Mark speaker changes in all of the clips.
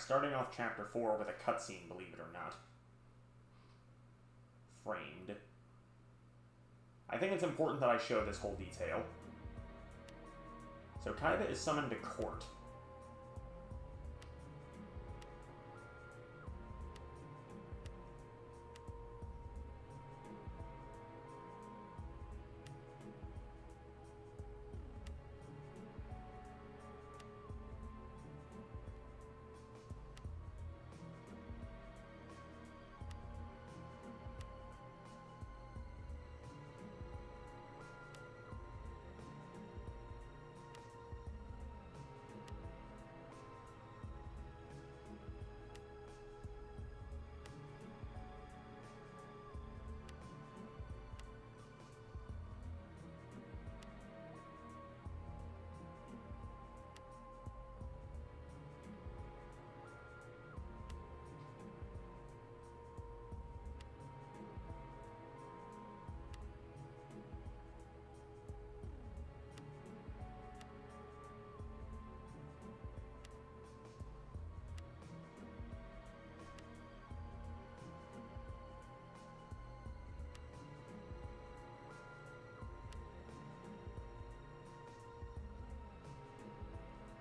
Speaker 1: starting off Chapter 4 with a cutscene, believe it or not. Framed. I think it's important that I show this whole detail. So Kaiba is summoned to court.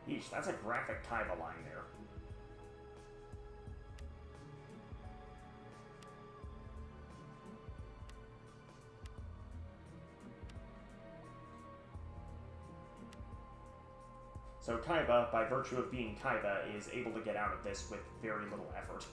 Speaker 1: Yeesh, that's a graphic Kaiba line there. So Kaiba, by virtue of being Kaiba, is able to get out of this with very little effort.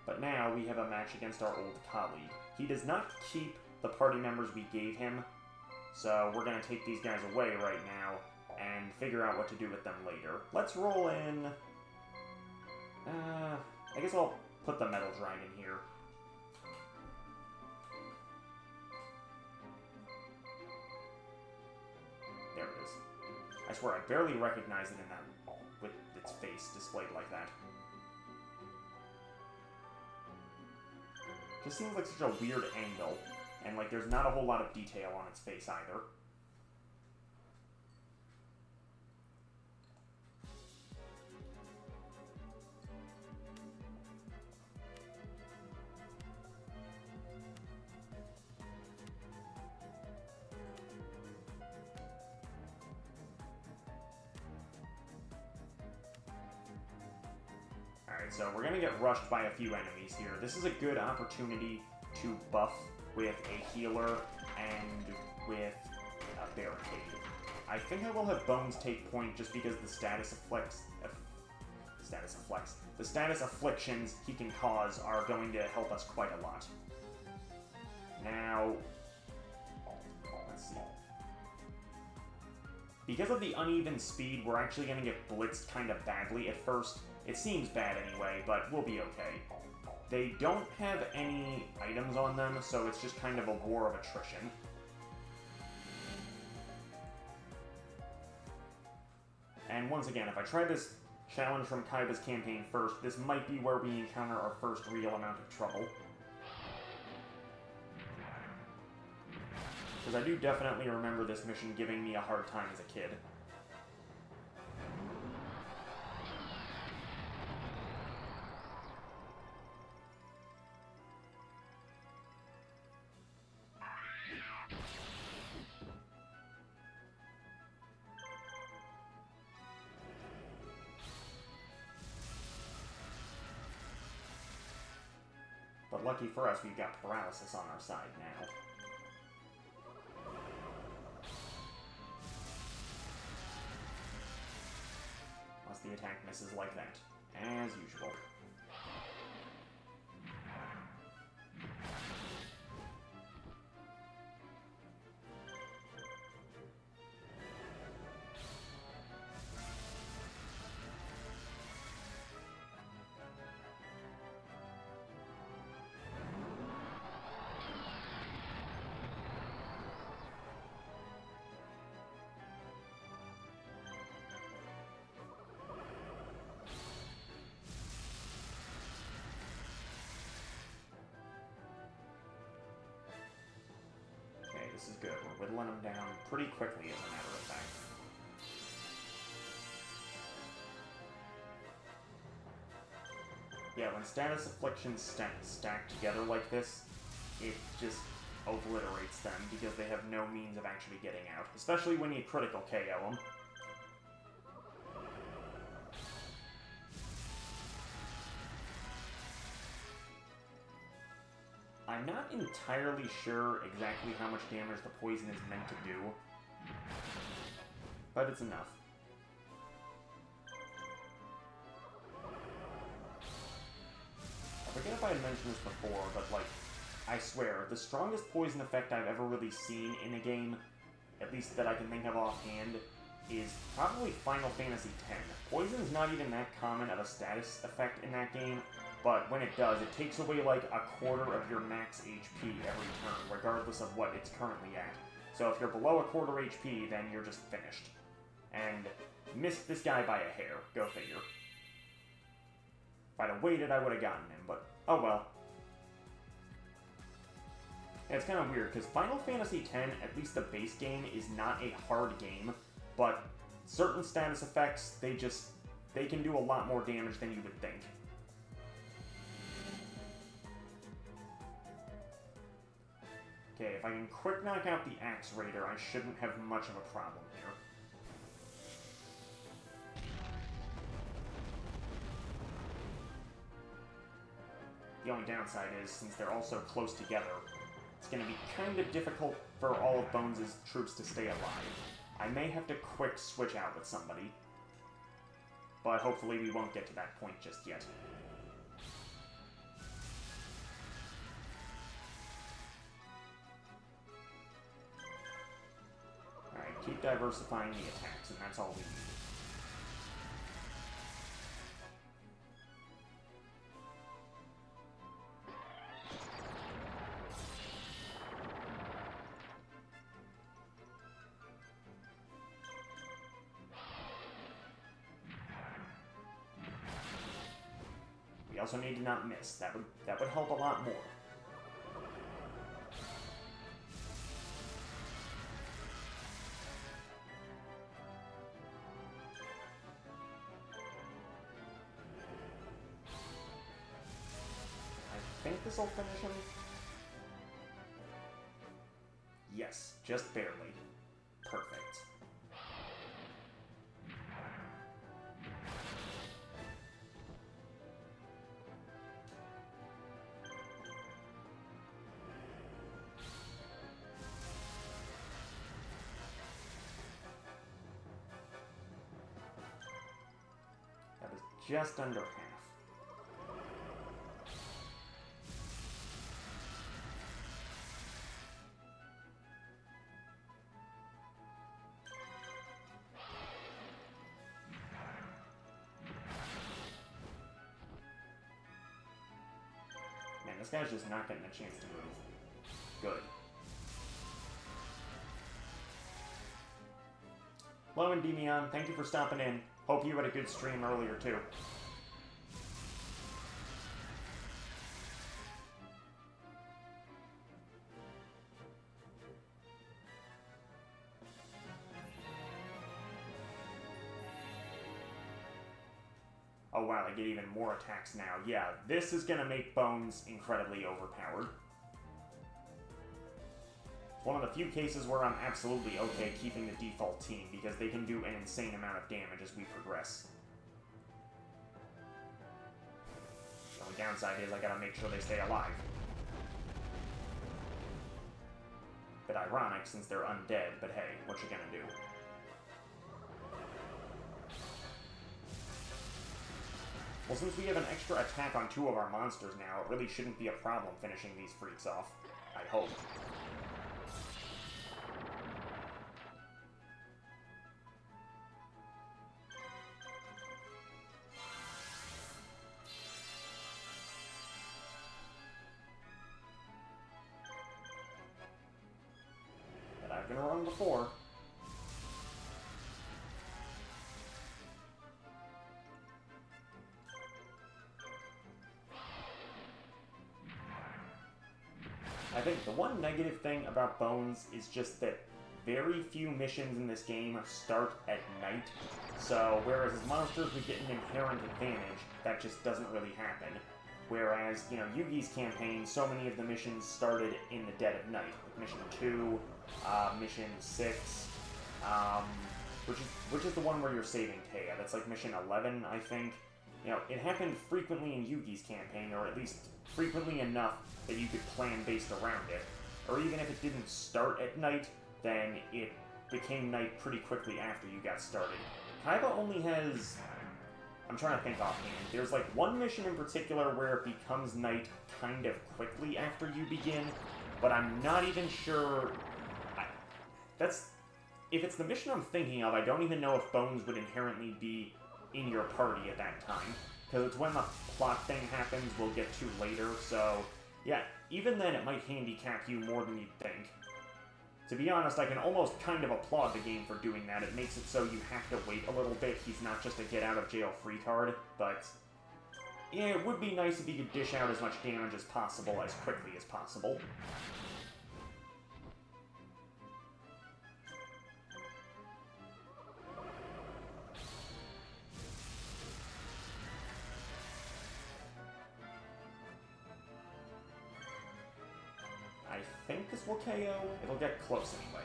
Speaker 1: But now we have a match against our old colleague. He does not keep the party members we gave him, so we're going to take these guys away right now and figure out what to do with them later. Let's roll in... I guess I'll put the Metal Dragon here. There it is. I swear, I barely recognize it in that with its face displayed like that. Just seems like such a weird angle, and like there's not a whole lot of detail on its face either. Alright, so we're gonna get rushed by a few enemies here. This is a good opportunity to buff with a healer and with a barricade. I think I will have Bones take point just because the status afflictions he can cause are going to help us quite a lot. Now, let's see. Because of the uneven speed, we're actually going to get blitzed kind of badly at first. It seems bad anyway, but we'll be okay. They don't have any items on them, so it's just kind of a war of attrition. And once again, if I try this challenge from Kaiba's campaign first, this might be where we encounter our first real amount of trouble. Because I do definitely remember this mission giving me a hard time as a kid. But lucky for us, we've got paralysis on our side now. Unless the attack misses like that, as usual. this is good. We're whittling them down pretty quickly, as a matter of fact. Yeah, when status afflictions stack together like this, it just obliterates them because they have no means of actually getting out. Especially when you critical KO them. I'm not entirely sure exactly how much damage the poison is meant to do, but it's enough. I forget if I had mentioned this before, but, like, I swear, the strongest poison effect I've ever really seen in a game, at least that I can think of offhand, is probably Final Fantasy X. Poison's not even that common of a status effect in that game, but when it does, it takes away like a quarter of your max HP every turn, regardless of what it's currently at. So if you're below a quarter HP, then you're just finished. And missed this guy by a hair, go figure. If I'd have waited, I would have gotten him, but oh well. Yeah, it's kind of weird, because Final Fantasy X, at least the base game, is not a hard game, but certain status effects, they can do a lot more damage than you would think. Okay, if I can quick knock out the Axe Raider, I shouldn't have much of a problem here. The only downside is, since they're all so close together, it's going to be kind of difficult for all of Bones' troops to stay alive. I may have to quick switch out with somebody, but hopefully we won't get to that point just yet. Alright, keep diversifying the attacks, and that's all we need. We also need to not miss. That would help a lot more. I think this will finish him. Yes, just barely. Perfect. Just under half. Man, this guy's just not getting a chance to move. Good. Hello, Endymion. Thank you for stopping in. Hope you had a good stream earlier, too. Oh wow, I get even more attacks now. Yeah, this is gonna make Bones incredibly overpowered. One of the few cases where I'm absolutely okay keeping the default team, because they can do an insane amount of damage as we progress. The only downside is I gotta make sure they stay alive. Bit ironic since they're undead, but hey, what you gonna do? Well, since we have an extra attack on 2 of our monsters now, it really shouldn't be a problem finishing these freaks off. I hope. I've been wrong before. I think the one negative thing about Bones is just that very few missions in this game start at night, so whereas as monsters we get an inherent advantage, that just doesn't really happen. Whereas, you know, Yugi's campaign, so many of the missions started in the dead of night. Like Mission 2, Mission 6, which is the one where you're saving Taya. That's like Mission 11, I think. You know, it happened frequently in Yugi's campaign, or at least frequently enough that you could plan based around it. Or even if it didn't start at night, then it became night pretty quickly after you got started. Kaiba only has... I'm trying to think offhand. There's like one mission in particular where it becomes night kind of quickly after you begin, but I'm not even sure... If it's the mission I'm thinking of, I don't even know if Bones would inherently be in your party at that time, because it's when the plot thing happens we'll get to later, so yeah, even then it might handicap you more than you'd think. To be honest, I can almost kind of applaud the game for doing that. It makes it so you have to wait a little bit. He's not just a get-out-of-jail-free card, but yeah, it would be nice if he could dish out as much damage as possible as quickly as possible. I think this will KO. It'll get close anyway.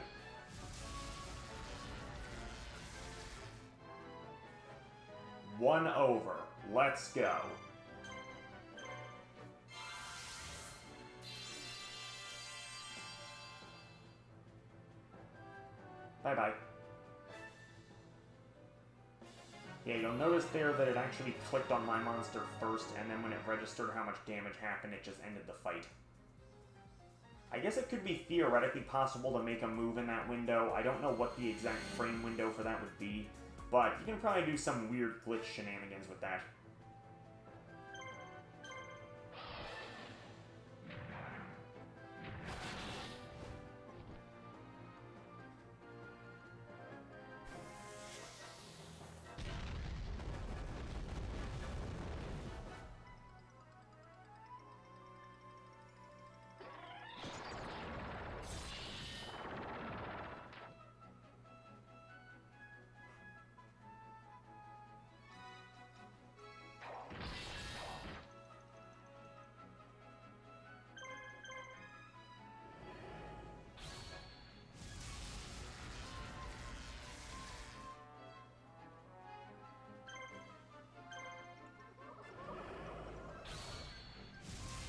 Speaker 1: One over. Let's go. Bye-bye. Yeah, you'll notice there that it actually clicked on my monster first, and then when it registered how much damage happened, it just ended the fight. I guess it could be theoretically possible to make a move in that window. I don't know what the exact frame window for that would be, but you can probably do some weird glitch shenanigans with that.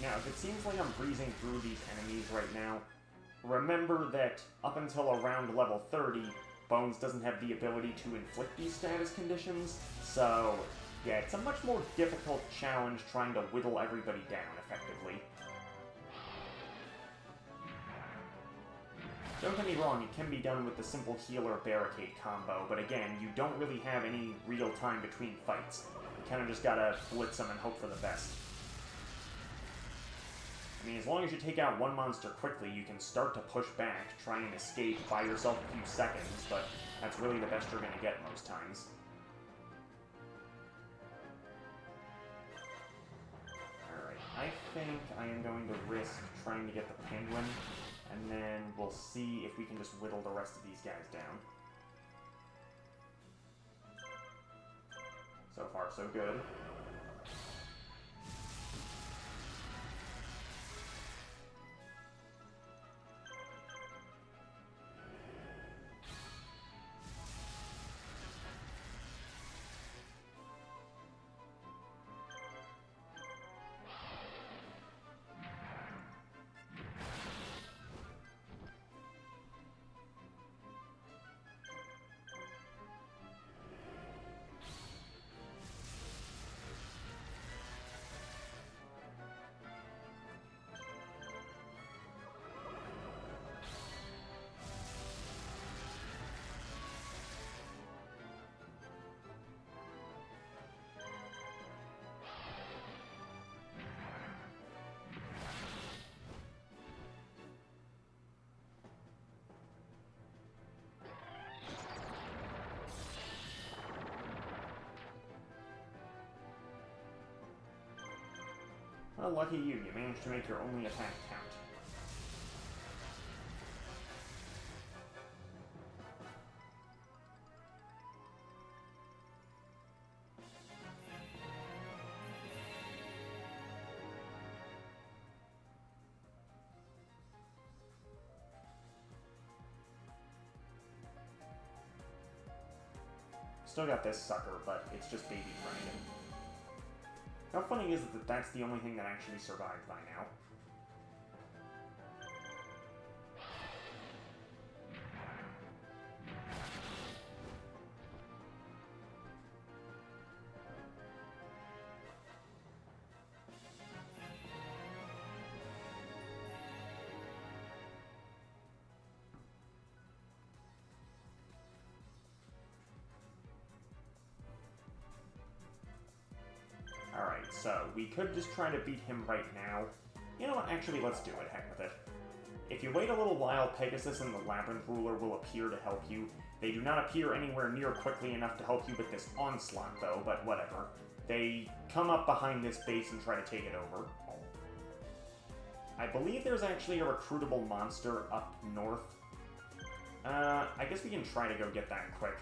Speaker 1: Now, if it seems like I'm breezing through these enemies right now, remember that up until around level 30, Bones doesn't have the ability to inflict these status conditions, so yeah, it's a much more difficult challenge trying to whittle everybody down effectively. Don't get me wrong, it can be done with the simple healer barricade combo, but again, you don't really have any real time between fights. You kinda just gotta blitz them and hope for the best. I mean, as long as you take out one monster quickly, you can start to push back, try and escape, buy yourself a few seconds, but that's really the best you're going to get most times. Alright, I think I am going to risk trying to get the penguin, and then we'll see if we can just whittle the rest of these guys down. So far, so good. Well, lucky you. You managed to make your only attack count. Still got this sucker, but it's just baby dragon. How funny is it that that's the only thing that actually survived by now? Alright, so we could just try to beat him right now. You know what, actually, let's do it, heck with it. If you wait a little while, Pegasus and the Labyrinth Ruler will appear to help you. They do not appear anywhere near quickly enough to help you with this onslaught, though, but whatever. They come up behind this base and try to take it over. I believe there's actually a recruitable monster up north. I guess we can try to go get that quick.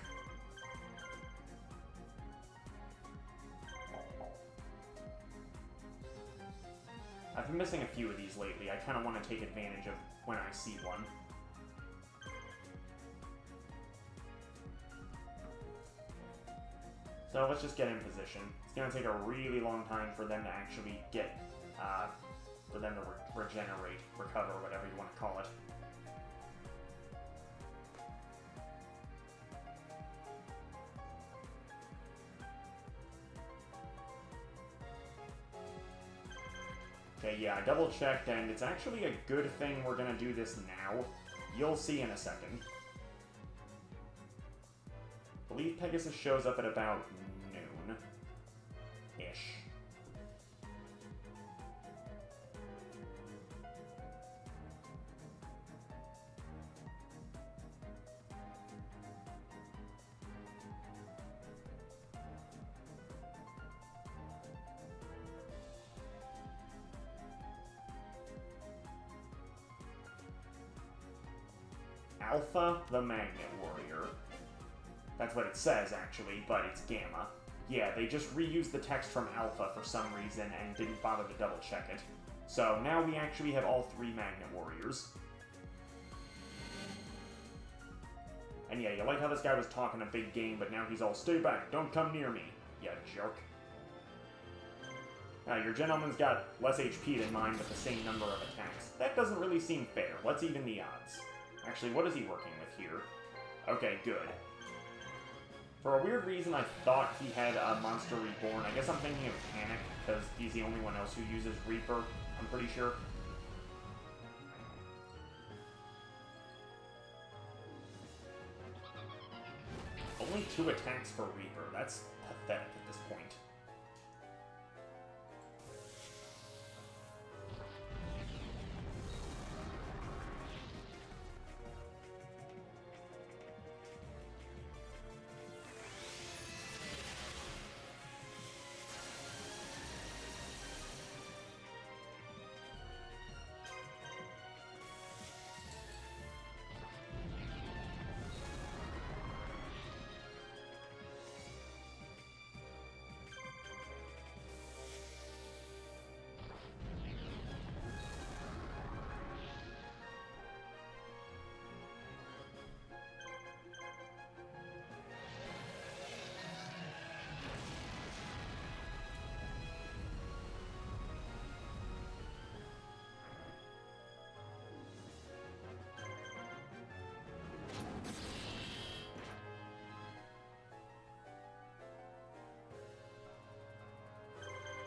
Speaker 1: I've been missing a few of these lately. I kind of want to take advantage of when I see one. So let's just get in position. It's going to take a really long time for them to actually get, for them to regenerate, recover, whatever you want to call it. Okay, yeah, I double-checked, and it's actually a good thing we're gonna do this now. You'll see in a second. I believe Pegasus shows up at about noon-ish. Alpha, the Magnet Warrior. That's what it says, actually, but it's Gamma. Yeah, they just reused the text from Alpha for some reason and didn't bother to double-check it. So now we actually have all 3 Magnet Warriors. And yeah, you like how this guy was talking a big game, but now he's all, stay back, don't come near me, you jerk. Your gentleman's got less HP than mine, but the same number of attacks. That doesn't really seem fair. Let's even the odds. Actually, what is he working with here? Okay, good. For a weird reason, I thought he had a Monster Reborn. I guess I'm thinking of Panic, because he's the only one else who uses Reaper, I'm pretty sure. Only 2 attacks for Reaper. That's pathetic at this point.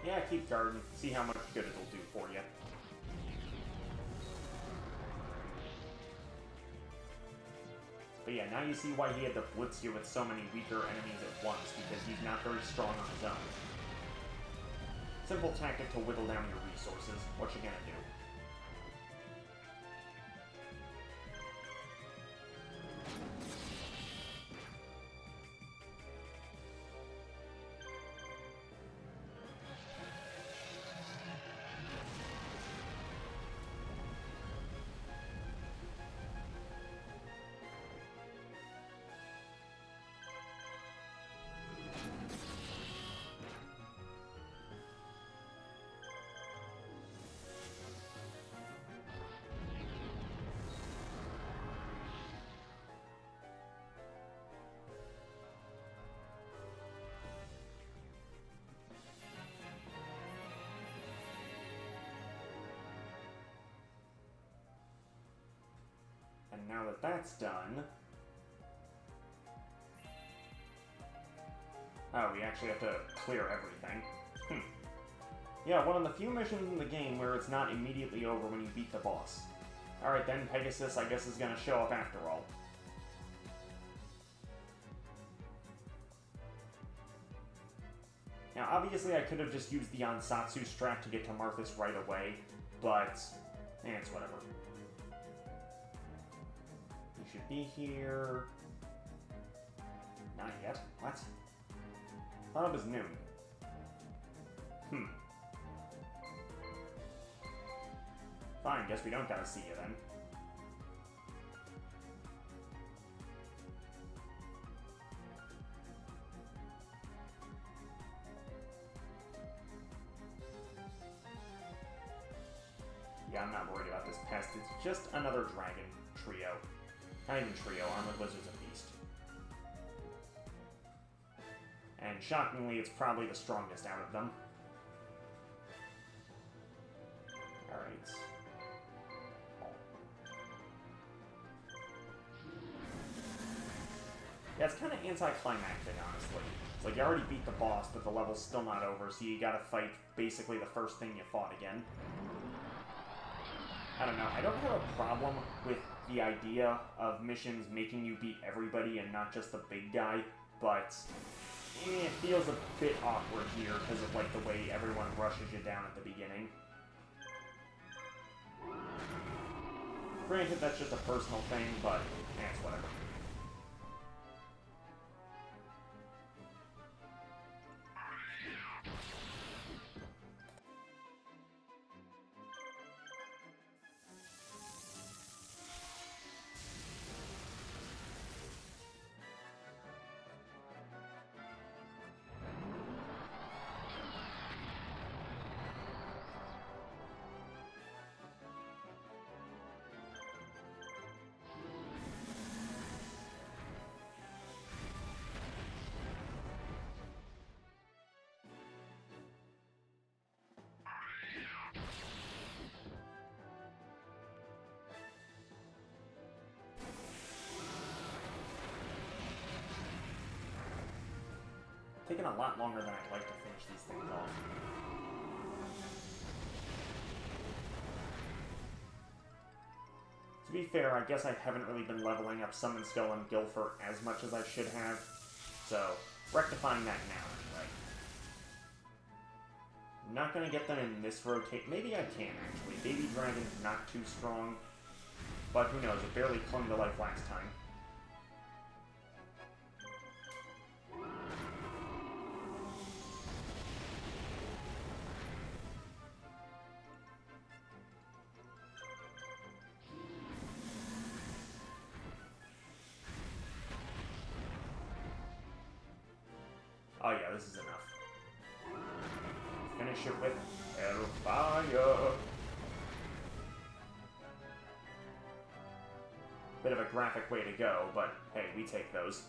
Speaker 1: Yeah, keep guarding. See how much good it'll do for you. But yeah, now you see why he had to blitz you with so many weaker enemies at once, because he's not very strong on his own. Simple tactic to whittle down your resources. What you gonna do? now that that's done... Oh, we actually have to clear everything. Yeah, one of the few missions in the game where it's not immediately over when you beat the boss. Alright then, Pegasus, I guess, is gonna show up after all. Now, obviously, I could have just used the Ansatsu strat to get to Marthas right away, but... it's whatever. He should be here... Not yet. What? Thought it was noon. Fine, guess we don't gotta see you then. Yeah, I'm not worried about this pest. It's just another dragon trio. Not even trio, Armored Lizard's a beast. And shockingly, it's probably the strongest out of them. Alright. Yeah, it's kind of anticlimactic, honestly. It's like you already beat the boss, but the level's still not over, so you gotta fight basically the first thing you fought again. I don't know, I don't have a problem with the idea of missions making you beat everybody and not just the big guy, but it feels a bit awkward here because of like the way everyone rushes you down at the beginning. Granted, that's just a personal thing, but it's whatever. Taking a lot longer than I'd like to finish these things off. To be fair, I guess I haven't really been leveling up Summon Skull and Gilfer as much as I should have, so rectifying that now anyway. I'm not gonna get them in this rotate. Maybe I can actually. Baby Dragon's not too strong, but who knows? It barely clung to life last time. Oh yeah, this is enough. Finish it with Hellfire. Bit of a graphic way to go, but hey, we take those.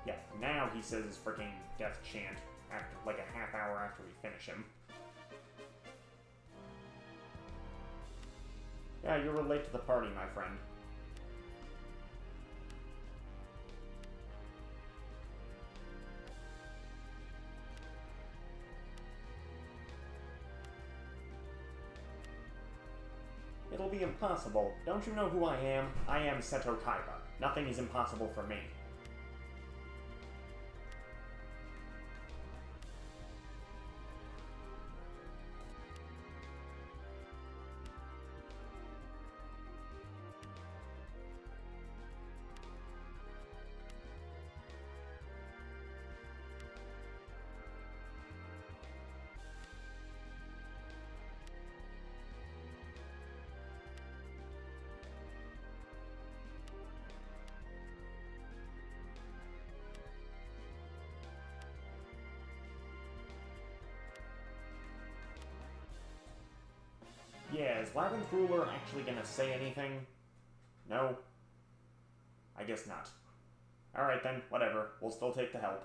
Speaker 1: Yeah, now he says his freaking death chant. After, like a half hour after we finish him. Yeah, you were late to the party, my friend. It'll be impossible. Don't you know who I am? I am Seto Kaiba. Nothing is impossible for me. Yeah, is Labyrinth Ruler actually gonna say anything? No? I guess not. Alright then, whatever. We'll still take the help.